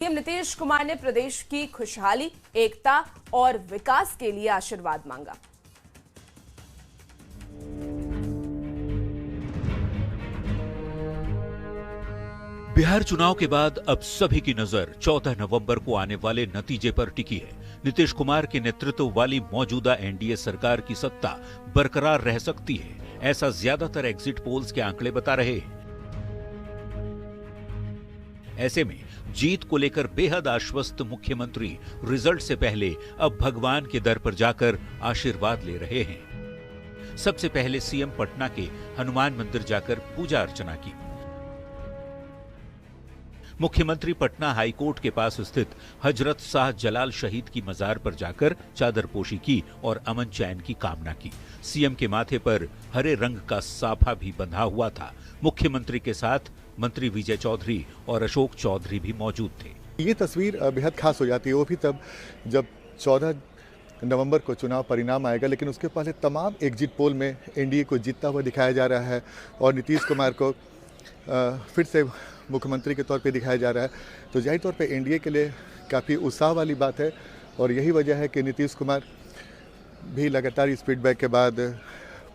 CM Nitish Kumar ने प्रदेश की खुशहाली, एकता और विकास के लिए आशीर्वाद मांगा। बिहार चुनाव के बाद अब सभी की नजर 14 नवंबर को आने वाले नतीजे पर टिकी है। नीतीश कुमार के नेतृत्व वाली मौजूदा एनडीए सरकार की सत्ता बरकरार रह सकती है, ऐसा ज्यादातर एग्जिट पोल्स के आंकड़े बता रहे हैं। ऐसे में जीत को लेकर बेहद आश्वस्त मुख्यमंत्री रिजल्ट से पहले अब भगवान के दर पर जाकर आशीर्वाद ले रहे हैं। सबसे पहले सीएम पटना के हनुमान मंदिर जाकर पूजा अर्चना की। मुख्यमंत्री पटना हाईकोर्ट के पास स्थित हजरत शाह जलाल शहीद की मजार पर जाकर चादरपोशी की और अमन चैन की कामना की। सीएम के माथे पर हरे रंग का साफा भी बंधा हुआ था। मुख्यमंत्री के साथ मंत्री विजय चौधरी और अशोक चौधरी भी मौजूद थे। ये तस्वीर बेहद खास हो जाती है, वो भी तब जब 14 नवंबर को चुनाव परिणाम आएगा, लेकिन उसके पहले तमाम एग्जिट पोल में एनडीए को जीतता हुआ दिखाया जा रहा है और नीतीश कुमार को फिर से मुख्यमंत्री के तौर पे दिखाया जा रहा है। तो जाहिर तौर पे एनडीए के लिए काफ़ी उत्साह वाली बात है और यही वजह है कि नीतीश कुमार भी लगातार इस फीडबैक के बाद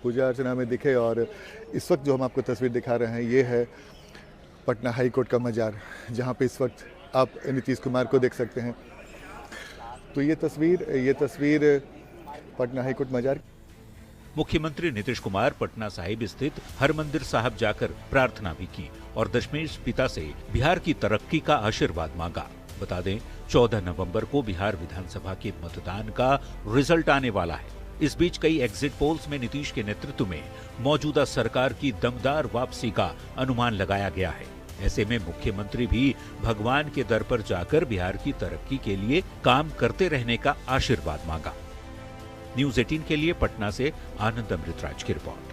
पूजा अर्चना में दिखे। और इस वक्त जो हम आपको तस्वीर दिखा रहे हैं ये है पटना हाई कोर्ट का मजार, जहां पे इस वक्त आप नीतीश कुमार को देख सकते हैं। तो ये तस्वीर पटना हाई कोर्ट मजार। मुख्यमंत्री नीतीश कुमार पटना साहिब स्थित हरमंदिर साहब जाकर प्रार्थना भी की और दशमेश पिता से बिहार की तरक्की का आशीर्वाद मांगा। बता दें 14 नवंबर को बिहार विधानसभा के मतदान का रिजल्ट आने वाला है। इस बीच कई एग्जिट पोल्स में नीतीश के नेतृत्व में मौजूदा सरकार की दमदार वापसी का अनुमान लगाया गया है। ऐसे में मुख्यमंत्री भी भगवान के दर पर जाकर बिहार की तरक्की के लिए काम करते रहने का आशीर्वाद मांगा। न्यूज़ 18 के लिए पटना से आनंद अमृतराज की रिपोर्ट।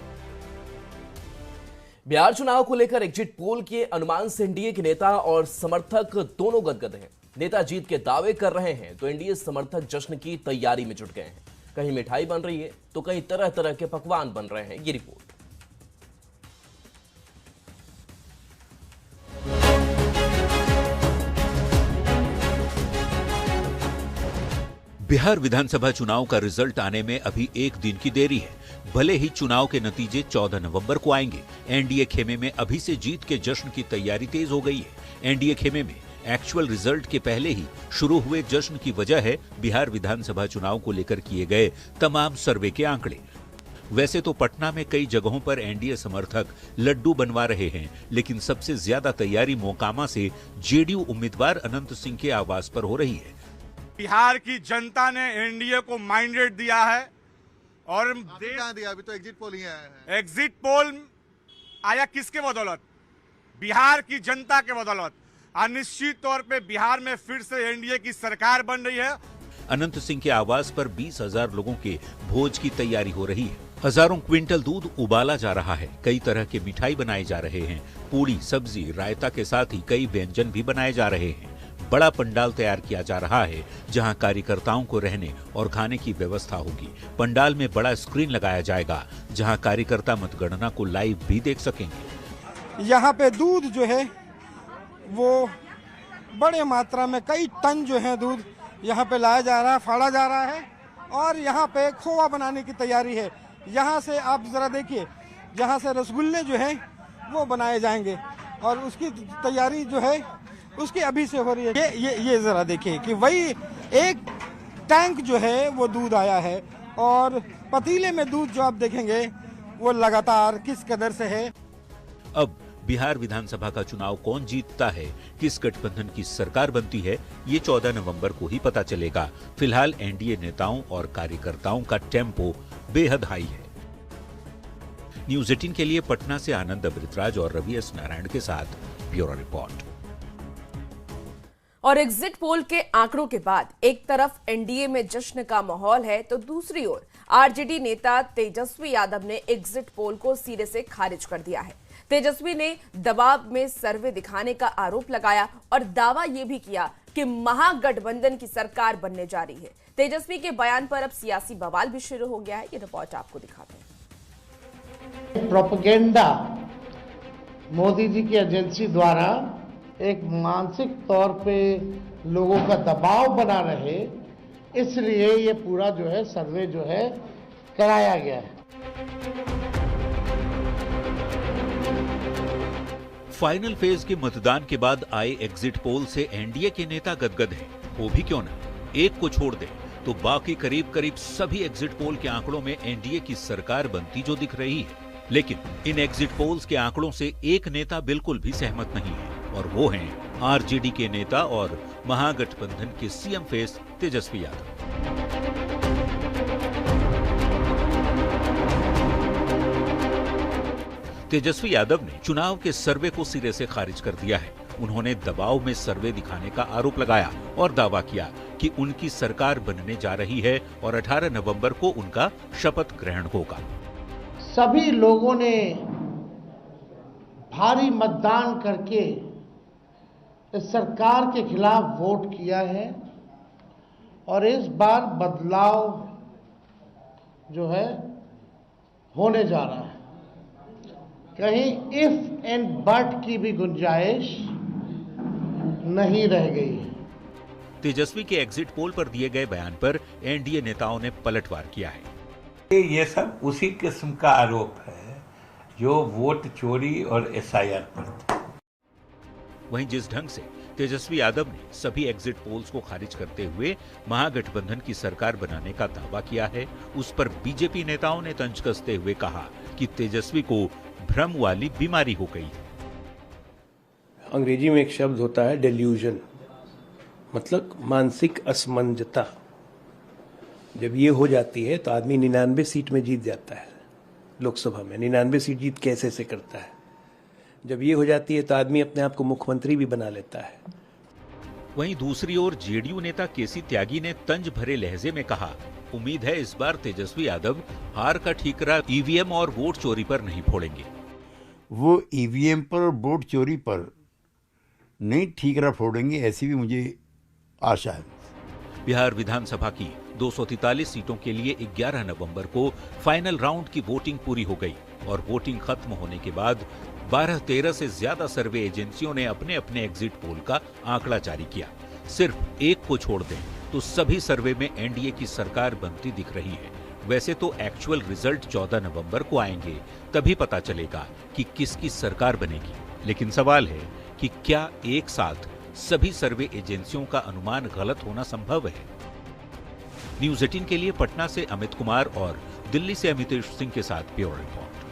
बिहार चुनाव को लेकर एग्जिट पोल के अनुमान से एनडीए के नेता और समर्थक दोनों गदगद हैं। नेता जीत के दावे कर रहे हैं तो एनडीए समर्थक जश्न की तैयारी में जुट गए हैं। कहीं मिठाई बन रही है तो कहीं तरह तरह के पकवान बन रहे हैं। ये रिपोर्ट। बिहार विधानसभा चुनाव का रिजल्ट आने में अभी एक दिन की देरी है। भले ही चुनाव के नतीजे 14 नवंबर को आएंगे, एनडीए खेमे में अभी से जीत के जश्न की तैयारी तेज हो गई है। एनडीए खेमे में एक्चुअल रिजल्ट के पहले ही शुरू हुए जश्न की वजह है बिहार विधानसभा चुनाव को लेकर किए गए तमाम सर्वे के आंकड़े। वैसे तो पटना में कई जगहों पर एनडीए समर्थक लड्डू बनवा रहे हैं, लेकिन सबसे ज्यादा तैयारी मोकामा से जेडीयू उम्मीदवार अनंत सिंह के आवास पर हो रही है। बिहार की जनता ने एनडीए को माइंडेड दिया है और कहाँ दिया? अभी तो एग्जिट पोल ही आया है। एग्जिट पोल आया किसके बदौलत? बिहार की जनता के बदौलत। अनिश्चित तौर पे बिहार में फिर से एनडीए की सरकार बन रही है। अनंत सिंह के आवास पर 20,000 लोगों के भोज की तैयारी हो रही है। हजारों क्विंटल दूध उबाला जा रहा है। कई तरह के मिठाई बनाए जा रहे हैं। पूरी, सब्जी, रायता के साथ ही कई व्यंजन भी बनाए जा रहे हैं। बड़ा पंडाल तैयार किया जा रहा है, जहां कार्यकर्ताओं को रहने और खाने की व्यवस्था होगी। पंडाल में बड़ा स्क्रीन लगाया जाएगा, जहां कार्यकर्ता मतगणना को लाइव भी देख सकेंगे। यहाँ पे दूध जो है वो बड़े मात्रा में, कई टन जो है दूध यहाँ पे लाया जा रहा है, फाड़ा जा रहा है और यहाँ पे खोआ बनाने की तैयारी है। यहाँ से आप जरा देखिए, यहाँ से रसगुल्ले जो है वो बनाए जाएंगे और उसकी तैयारी जो है उसकी अभी से हो रही है। ये जरा देखिए कि वही एक टैंक जो है वो दूध आया है और पतीले में दूध जो आप देखेंगे वो लगातार किस कदर से है। अब बिहार विधानसभा का चुनाव कौन जीतता है, किस गठबंधन की सरकार बनती है, ये 14 नवंबर को ही पता चलेगा। फिलहाल एनडीए नेताओं और कार्यकर्ताओं का टेम्पो बेहद हाई है। न्यूज़ 18 के लिए पटना से आनंद अमृतराज और रवि एस नारायण के साथ ब्यूरो रिपोर्ट। और एग्जिट पोल के आंकड़ों के बाद एक तरफ एनडीए में जश्न का माहौल है तो दूसरी ओर आरजेडी नेता तेजस्वी यादव ने एग्जिट पोल को सिरे से खारिज कर दिया है। तेजस्वी ने दबाव में सर्वे दिखाने का आरोप लगाया और दावा यह भी किया कि महागठबंधन की सरकार बनने जा रही है। तेजस्वी के बयान पर अब सियासी बवाल भी शुरू हो गया है। ये रिपोर्ट आपको दिखाते हैं। प्रोपेगेंडा मोदी जी की एजेंसी द्वारा एक मानसिक तौर पे लोगों का दबाव बना रहे, इसलिए ये पूरा जो है सर्वे जो है कराया गया है। फाइनल फेज के मतदान के बाद आए एग्जिट पोल से एनडीए के नेता गदगद हैं। वो भी क्यों ना, एक को छोड़ दे तो बाकी करीब करीब सभी एग्जिट पोल के आंकड़ों में एनडीए की सरकार बनती जो दिख रही है। लेकिन इन एग्जिट पोल्स के आंकड़ों से एक नेता बिल्कुल भी सहमत नहीं है, और वो हैं आरजेडी के नेता और महागठबंधन के सीएम फेस तेजस्वी यादव। तेजस्वी यादव ने चुनाव के सर्वे को सिरे से खारिज कर दिया है। उन्होंने दबाव में सर्वे दिखाने का आरोप लगाया और दावा किया कि उनकी सरकार बनने जा रही है और 18 नवंबर को उनका शपथ ग्रहण होगा। सभी लोगों ने भारी मतदान करके इस सरकार के खिलाफ वोट किया है और इस बार बदलाव जो है होने जा रहा है। कहीं इफ एंड बट की भी गुंजाइश नहीं रह गई है। तेजस्वी के एग्जिट पोल पर दिए गए बयान पर एनडीए नेताओं ने पलटवार किया है। ये सब उसी किस्म का आरोप है जो वोट चोरी और एसआईआर पर था। वहीं जिस ढंग से तेजस्वी यादव ने सभी एग्जिट पोल्स को खारिज करते हुए महागठबंधन की सरकार बनाने का दावा किया है, उस पर बीजेपी नेताओं ने तंज कसते हुए कहा कि तेजस्वी को भ्रम वाली बीमारी हो गई। अंग्रेजी में एक शब्द होता है डेल्यूजन, मतलब मानसिक असमंजसता। जब ये हो जाती है तो आदमी 99 सीट में जीत जाता है। लोकसभा में 99 सीट जीत कैसे करता है। जब ये हो जाती है तो आदमी अपने आप को मुख्यमंत्री भी बना लेता है। वहीं दूसरी ओर जेडीयू नेता केसी त्यागी ने तंज भरे लहजे में कहा, उम्मीद है इस बार तेजस्वी यादव हार का ठीकरा ईवीएम और वोट चोरी पर नहीं फोड़ेंगे। वो ईवीएम पर और वोट चोरी पर नहीं ठीकरा फोड़ेंगे, ऐसी भी मुझे आशा है। बिहार विधानसभा की 243 सीटों के लिए 11 नवंबर को फाइनल राउंड की वोटिंग पूरी हो गई और वोटिंग खत्म होने के बाद 12-13 से ज्यादा सर्वे एजेंसियों ने अपने अपने एग्जिट पोल का आंकड़ा जारी किया। सिर्फ एक को छोड़ दें तो सभी सर्वे में एनडीए की सरकार बनती दिख रही है। वैसे तो एक्चुअल रिजल्ट 14 नवंबर को आएंगे, तभी पता चलेगा कि किसकी सरकार बनेगी। लेकिन सवाल है कि क्या एक साथ सभी सर्वे एजेंसियों का अनुमान गलत होना संभव है? न्यूज़ 18 के लिए पटना से अमित कुमार और दिल्ली से अमितेश सिंह के साथ ब्यूरो रिपोर्ट।